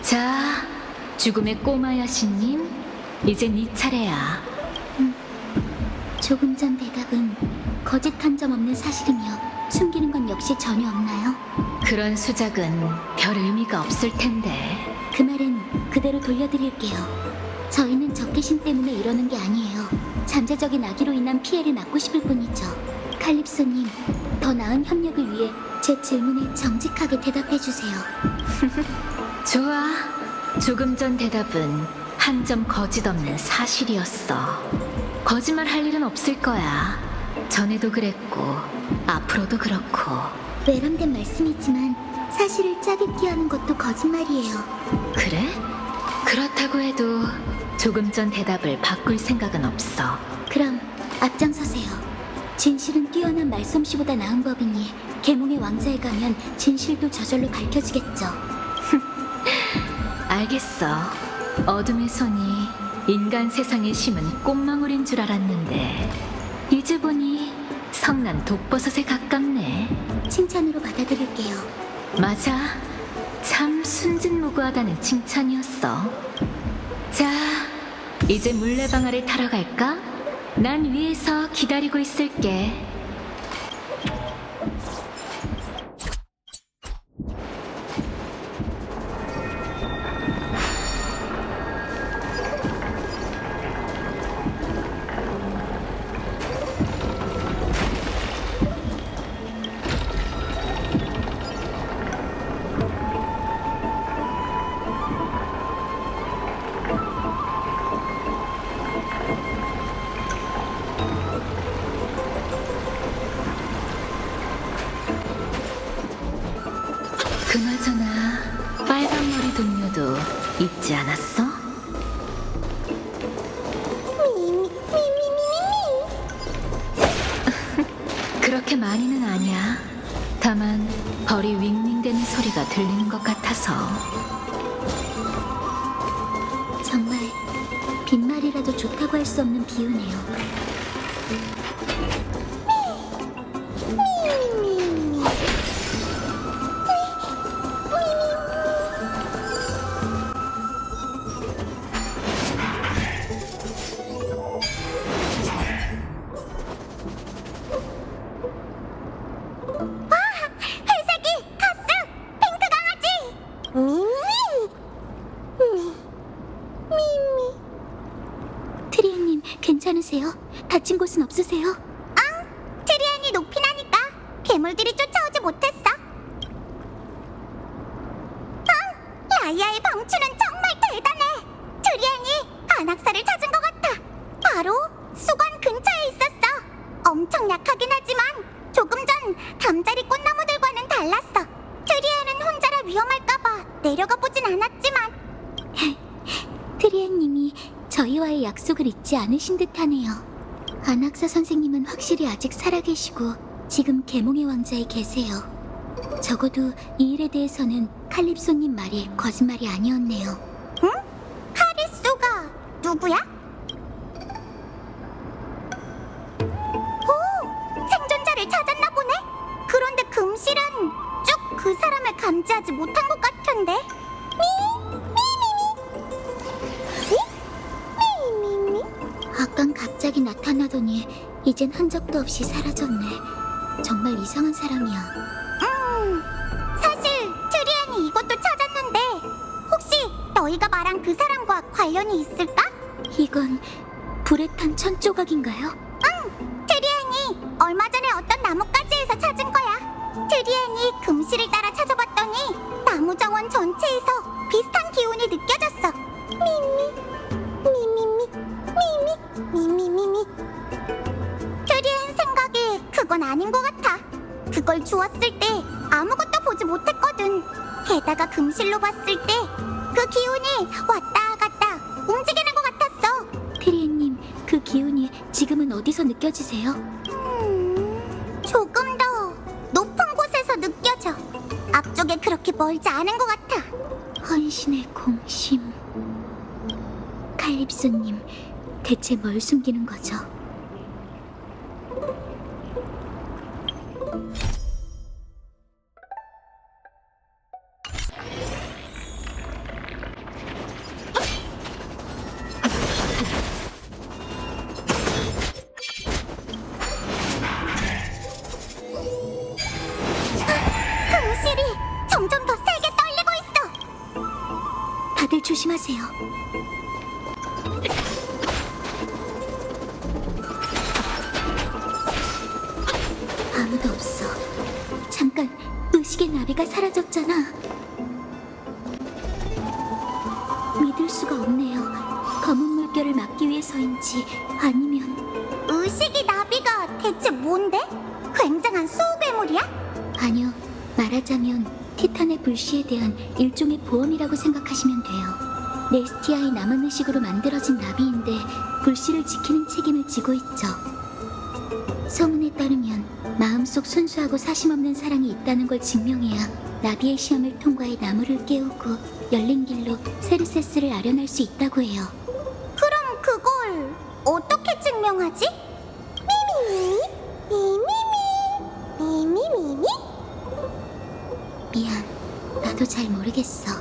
자, 죽음의 꼬마 여신님, 이제 네 차례야. 조금 전 대답은 거짓 한 점 없는 사실이며 숨기는 건 역시 전혀 없나요? 그런 수작은 별 의미가 없을 텐데. 그 말은 그대로 돌려드릴게요. 저희는 적개심 때문에 이러는 게 아니에요. 잠재적인 악의로 인한 피해를 막고 싶을 뿐이죠. 칼립소님, 더 나은 협력을 위해 제 질문에 정직하게 대답해주세요. 좋아. 조금 전 대답은 한 점 거짓 없는 사실이었어. 거짓말 할 일은 없을 거야. 전에도 그랬고 앞으로도 그렇고. 외람된 말씀이지만 사실을 짜깁기 하는 것도 거짓말이에요. 그래? 그렇다고 해도 조금 전 대답을 바꿀 생각은 없어. 그럼 앞장서세요. 진실은 뛰어난 말솜씨보다 나은 법이니 계몽의 왕자에 가면 진실도 저절로 밝혀지겠죠. 알겠어. 어둠의 손이 인간 세상에 심은 꽃망울인 줄 알았는데 이제 보니 성난 독버섯에 가깝네. 칭찬으로 받아들일게요. 맞아. 참 순진무구하다는 칭찬이었어. 자, 이제 물레방아를 타러 갈까? 난 위에서 기다리고 있을게. 그나저나 빨간머리 동료도 잊지 않았어? 그렇게 많이는 아니야. 다만 벌이 윙윙대는 소리가 들리는 것 같아서. 정말 빈말이라도 좋다고 할 수 없는 비유네요. 회색이 가스 핑크 강아지 미미 트리엔님, 괜찮으세요? 다친 곳은 없으세요? 트리안이 높이 나니까 괴물들이 쫓아오지 못했어. 라이아의 방추는 정말 대단해. 트리안이 안악사를 찾은 것 같아. 바로 수관 근처에 있었어. 엄청 약하긴 하지만 조금 전 잠자리 꽃나무들과는 달랐어. 트리안은 혼자라 위험할까봐 내려가 보진 않았지만 트리엔님이 저희와의 약속을 잊지 않으신 듯하네요. 안학사 선생님은 확실히 아직 살아계시고 지금 계몽의 왕자에 계세요. 적어도 이 일에 대해서는 칼립소님 말이 거짓말이 아니었네요. 응? 카리소가 누구야? 오! 생존자를 찾았나 보네? 그런데 금실은 쭉 그 사람을 감지하지 못한 것 같은데? 미미미? 아깐 갑자기 나타나더니 이젠 흔적도 없이 사라졌네. 정말 이상한 사람이야. 사실 트리안이 이것도 찾았는데 혹시 너희가 말한 그 사람과 관련이 있을까? 이건 불에 탄 천조각인가요? 트리안이 얼마 전에 어떤 나뭇가지에서 찾은 거야. 트리안이 금실을 따라 찾아봤더니 나무 정원 전체에서 비슷한 기운이 느껴졌어. 미미미. 트리안 생각에 그건 아닌 것 같아. 그걸 주웠을 때 아무것도 보지 못했거든. 게다가 금실로 봤을 때 그 기운이 왔다 갔다 움직이는 것 같았어. 트리엔님, 그 기운이 지금은 어디서 느껴지세요? 조금 더 높은 곳에서 느껴져. 앞쪽에 그렇게 멀지 않은 것 같아. 헌신의 공심. 칼립소님, 대체 뭘 숨기는 거죠? 금실이 점점 더 세게 떨리고 있어. 다들 조심하세요. 아무도 없어. 잠깐, 의식의 나비가 사라졌잖아. 믿을 수가 없네요. 검은 물결을 막기 위해서인지 아니면 의식이 나비가 대체 뭔데? 굉장한 수호괴물이야? 아니요. 말하자면 티탄의 불씨에 대한 일종의 보험이라고 생각하시면 돼요. 네스티아의 남은 의식으로 만들어진 나비인데 불씨를 지키는 책임을 지고 있죠. 소문에 따르면 마음속 순수하고 사심없는 사랑이 있다는 걸 증명해야 나비의 시험을 통과해 나무를 깨우고 열린 길로 세르세스를 아련할 수 있다고 해요. 그럼 그걸 어떻게 증명하지? 미미. 저도 잘 모르겠어.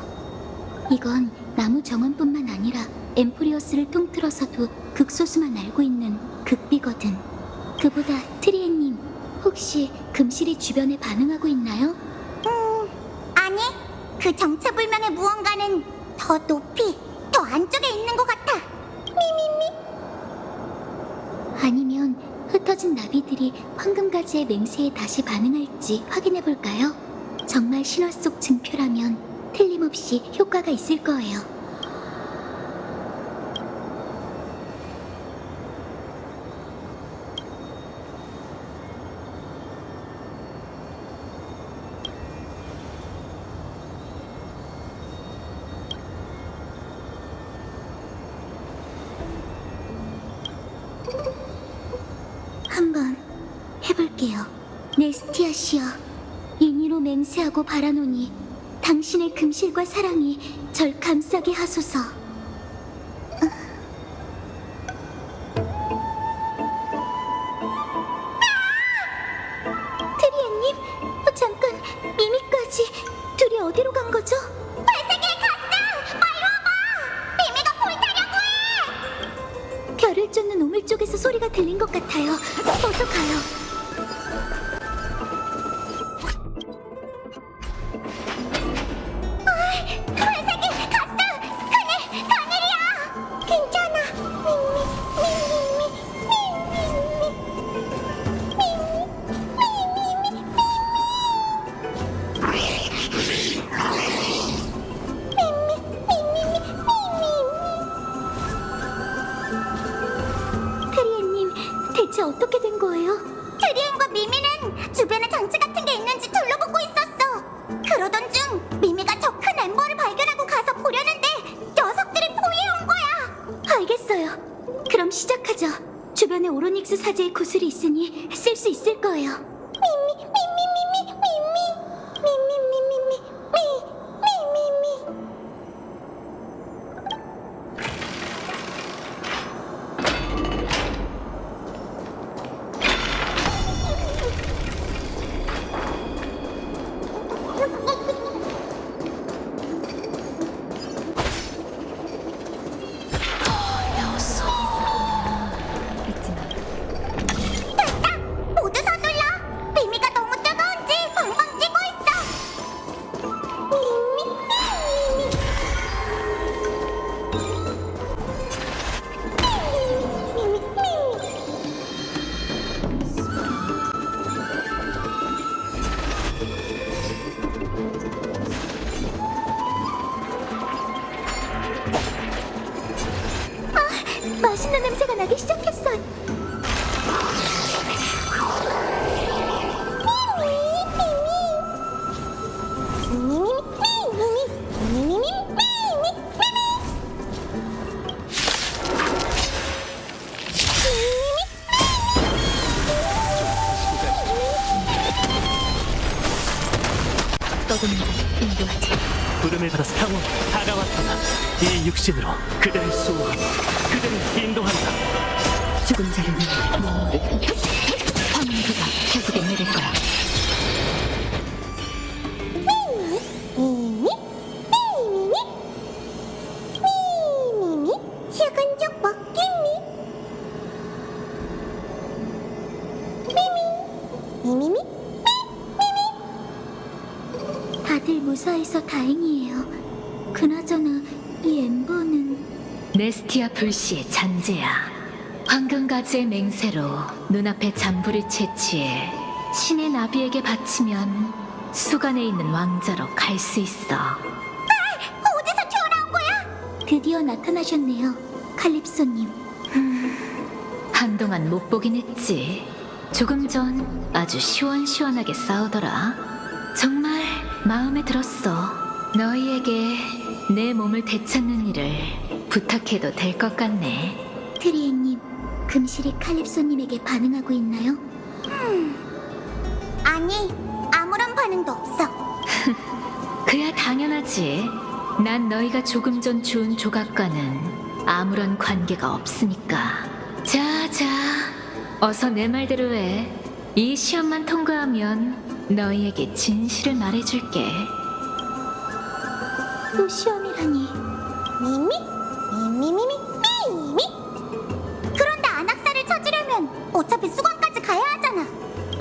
이건 나무 정원뿐만 아니라 엠프리어스를 통틀어서도 극소수만 알고 있는 극비거든. 그보다 트리에님, 혹시 금실이 주변에 반응하고 있나요? 아니, 그 정체불명의 무언가는 더 높이, 더 안쪽에 있는 것 같아. 아니면 흩어진 나비들이 황금가지의 맹세에 다시 반응할지 확인해볼까요? 정말 신화 속 증표라면 틀림없이 효과가 있을 거예요. 한번 해볼게요. 네스티아 시여, 인위로 맹세하고 바라노니 당신의 금실과 사랑이 절 감싸게 하소서. 트리에님, 잠깐, 미미까지 둘이 어디로 간 거죠? 발색의 가스! 빨리 와봐! 미미가 불타려고 해! 별을 쫓는 우물 쪽에서 소리가 들린 것 같아요. 어서 가요. 발색의 가스! 그늘이야! 괜찮아. 트리에님, 대체 어떻게 된 거예요? 트리엔과 미미는 주변에 장치 같은 게 있는지 둘러보고 있었어. 그러던 중 미미가 저 큰 엠버를 발견하고 가서 보려는데 녀석들이 포위해온 거야. 알겠어요. 그럼 시작하죠. 주변에 오로닉스 사제의 구슬이 있으니 쓸 수 있을 거예요. 모두 서둘러. 미미가 너무 뜨거운지 방방 뛰고 있어. 맛있는 냄새가 나기 시작했어. 떠도는 자 인도하지. 부름을 받아 상원 다가왔구나. 이 육신으로 그대를 수호하고 그대를 인도한다. 죽은 자를 위해 눈물을 흘려. 황무기가 결국엔 내릴 거야. 죽은 족 먹기미. 미미. 다들 무사해서 다행이에요. 그나저나 이 엠버는 네스티아 불씨의 잔재야. 황금가지의 맹세로 눈앞에 잔불을 채취해 신의 나비에게 바치면 수간에 있는 왕자로 갈 수 있어. 어디서 튀어나온 거야? 드디어 나타나셨네요. 칼립소님. 한동안 못 보긴 했지. 조금 전 아주 시원시원하게 싸우더라. 정말 마음에 들었어. 너희에게 내 몸을 되찾는 일을 부탁해도 될 것 같네. 트리에님, 금실이 칼립소님에게 반응하고 있나요? 아니, 아무런 반응도 없어. 그야 당연하지. 난 너희가 조금 전 주운 조각과는 아무런 관계가 없으니까. 자, 어서 내 말대로 해. 이 시험만 통과하면 너희에게 진실을 말해줄게. 또 시험이라니. 미미? 미미미미? 미미? 그런데 안악사를 찾으려면 어차피 수관까지 가야 하잖아.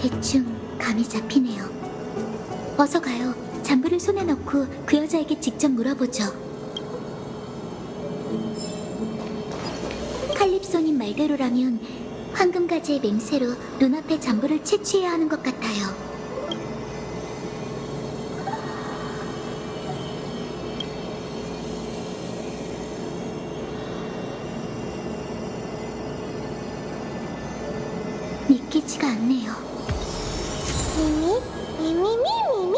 대충 감이 잡히네요. 어서 가요. 잠부를 손에 넣고 그 여자에게 직접 물어보죠. 칼립소님 말대로라면 황금가지의 맹세로 눈앞에 잠부를 채취해야 하는 것 같아요. 믿기지가 않네요. 미미? 미미미? 미미?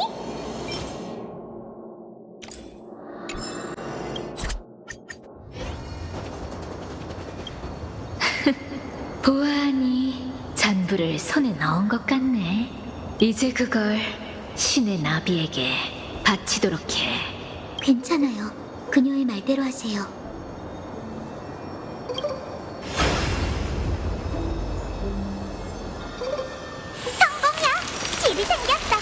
보아하니 잔부를 손에 넣은 것 같네. 이제 그걸 신의 나비에게 바치도록 해. 괜찮아요. 그녀의 말대로 하세요. 성공이야! 길이 생겼어!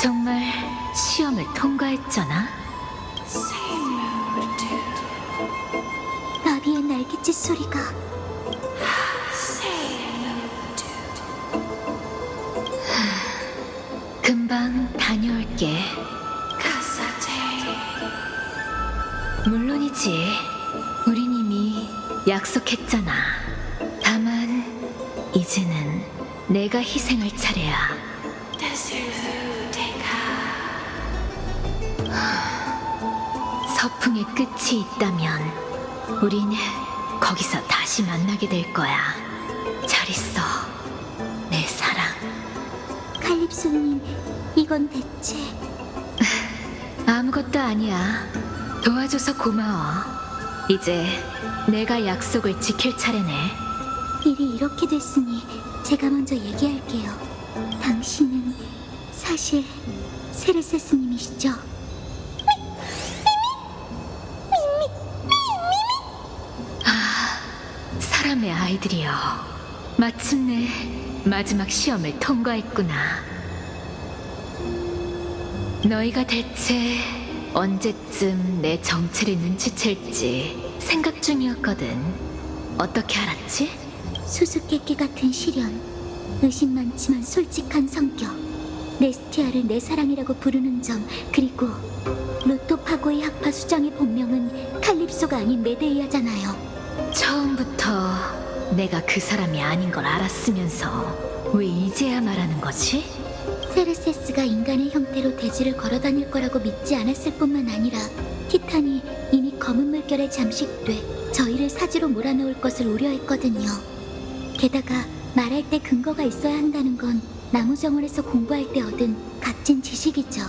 정말 시험을 통과했잖아. 나비의 날갯짓 소리가. 금방 다녀올게. 물론이지. 우린 이미 약속했잖아. 다만 이제는 내가 희생할 차례야. 서풍의 끝이 있다면 우린 거기서 다시 만나게 될 거야. 잘 있어, 내 사랑. 칼립소님, 이건 대체... 아무것도 아니야. 도와줘서 고마워. 이제 내가 약속을 지킬 차례네. 일이 이렇게 됐으니 제가 먼저 얘기할게요. 당신은 사실 세르세스님이시죠? 사람의 아이들이여. 마침내 마지막 시험을 통과했구나. 너희가 대체 언제쯤 내 정체를 눈치챌지 생각 중이었거든. 어떻게 알았지? 수수께끼 같은 시련, 의심 많지만 솔직한 성격, 네스티아를 내 사랑이라고 부르는 점, 그리고 로토파고의 학파 수장의 본명은 칼립소가 아닌 메데이아잖아요. 처음부터 내가 그 사람이 아닌 걸 알았으면서 왜 이제야 말하는 거지? 세르세스가 인간의 형태로 대지를 걸어다닐 거라고 믿지 않았을 뿐만 아니라 티탄이 이미 검은 물결에 잠식돼 저희를 사지로 몰아넣을 것을 우려했거든요. 게다가 말할 때 근거가 있어야 한다는 건 나무정원에서 공부할 때 얻은 값진 지식이죠.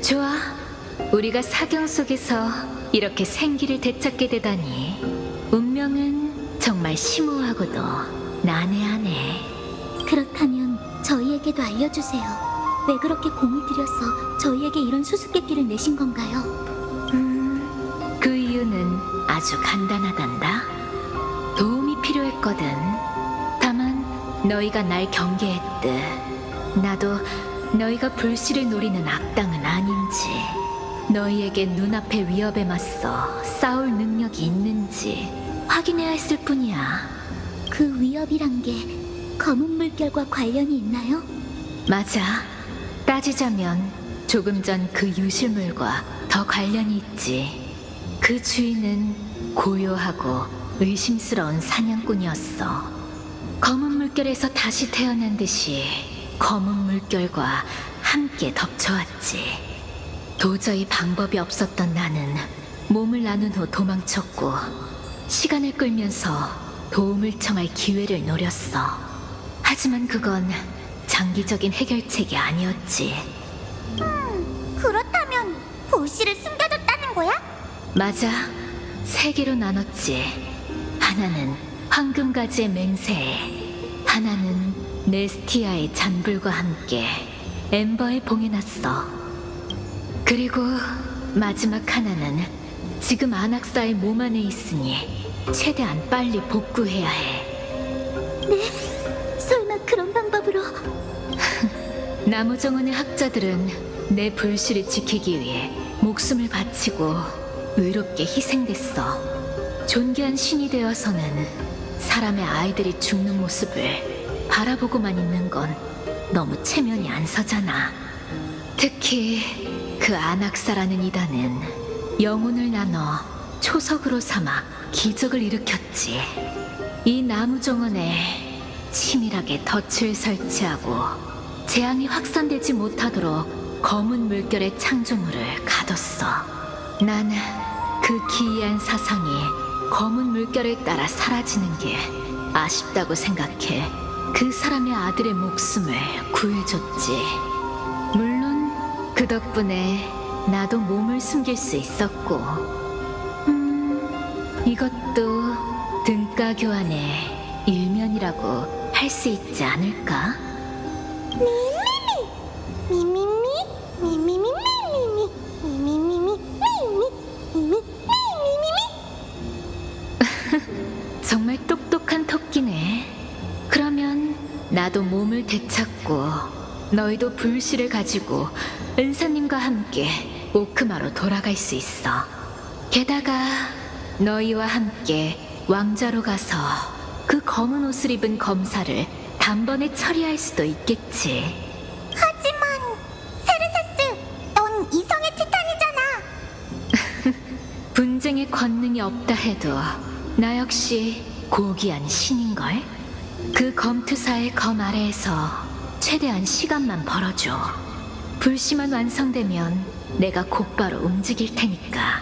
좋아. 우리가 사경 속에서 이렇게 생기를 되찾게 되다니. 운명은 정말 심오하고도 난해하네. 그렇다면 저희에게도 알려주세요. 왜 그렇게 공을 들여서 저희에게 이런 수수께끼를 내신 건가요? 그 이유는 아주 간단하단다. 도움이 필요했거든. 다만 너희가 날 경계했듯 나도 너희가 불씨를 노리는 악당은 아닌지, 너희에게 눈앞의 위협에 맞서 싸울 능력이 있는지 확인해야 했을 뿐이야. 그 위협이란 게 검은 물결과 관련이 있나요? 맞아. 따지자면 조금 전 그 유실물과 더 관련이 있지. 그 주인은 고요하고 의심스러운 사냥꾼이었어. 검은 물결에서 다시 태어난 듯이 검은 물결과 함께 덮쳐왔지. 도저히 방법이 없었던 나는 몸을 나눈 후 도망쳤고 시간을 끌면서 도움을 청할 기회를 노렸어. 하지만 그건 장기적인 해결책이 아니었지. 그렇다면 불씨를 숨겨뒀다는 거야? 맞아. 3개로 나눴지. 하나는 황금가지의 맹세에, 하나는 네스티아의 잔불과 함께 엠버에 봉해놨어. 그리고 마지막 하나는 지금 안악사의 몸 안에 있으니 최대한 빨리 복구해야 해. 네? 설마 그런 방법으로... 나무정원의 학자들은 내 불씨를 지키기 위해 목숨을 바치고 의롭게 희생됐어. 존귀한 신이 되어서는 사람의 아이들이 죽는 모습을 바라보고만 있는 건 너무 체면이 안 서잖아. 특히 그 안악사라는 이단은 영혼을 나눠 초석으로 삼아 기적을 일으켰지. 이 나무정원에 치밀하게 덫을 설치하고 재앙이 확산되지 못하도록 검은 물결의 창조물을 가뒀어. 난 그 기이한 사상이 검은 물결을 따라 사라지는 게 아쉽다고 생각해 그 사람의 아들의 목숨을 구해줬지. 물론 그 덕분에 나도 몸을 숨길 수 있었고, 이것도 등가 교환의 일면이라고 할 수 있지 않을까? 정말 똑똑한 토끼네. 그러면 나도 몸을 되찾고 너희도 불씨를 가지고 은사님과 함께 오크마로 돌아갈 수 있어. 게다가 너희와 함께 왕자로 가서 그 검은 옷을 입은 검사를 단번에 처리할 수도 있겠지. 하지만 세르세스, 넌 이성의 티탄이잖아. 분쟁의 권능이 없다 해도 나 역시 고귀한 신인걸? 그 검투사의 검 아래에서 최대한 시간만 벌어줘. 불씨만 완성되면 내가 곧바로 움직일 테니까.